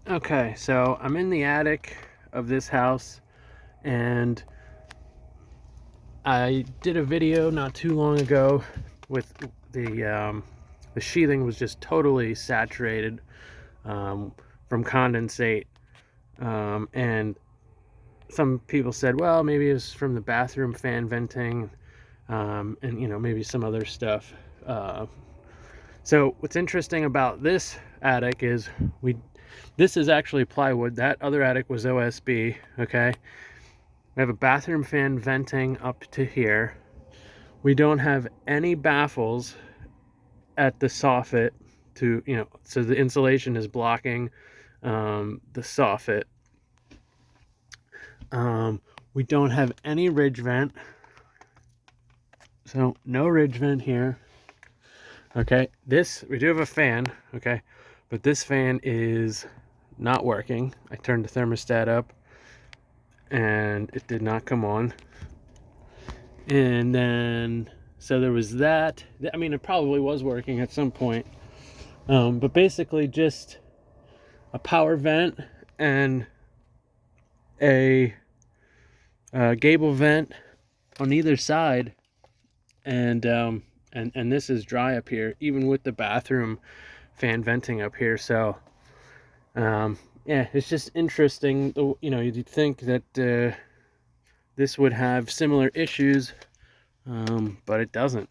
Okay, so I'm in the attic of this house, and I did a video not too long ago with the sheathing was just totally saturated um, from condensate, and some people said, well, maybe it's from the bathroom fan venting, and maybe some other stuff. So what's interesting about this attic is this is actually plywood. That other attic was OSB. Okay, we have a bathroom fan venting up to here. We don't have any baffles at the soffit so the insulation is blocking the soffit. We don't have any ridge vent, so no ridge vent here. Okay, we do have a fan, okay, but this fan is not working. I turned the thermostat up and it did not come on. And then, so there was that. I mean, it probably was working at some point. But basically just a power vent and a gable vent on either side. And this is dry up here, even with the bathroom fan venting up here. So, yeah, it's just interesting. You'd think that this would have similar issues, but it doesn't.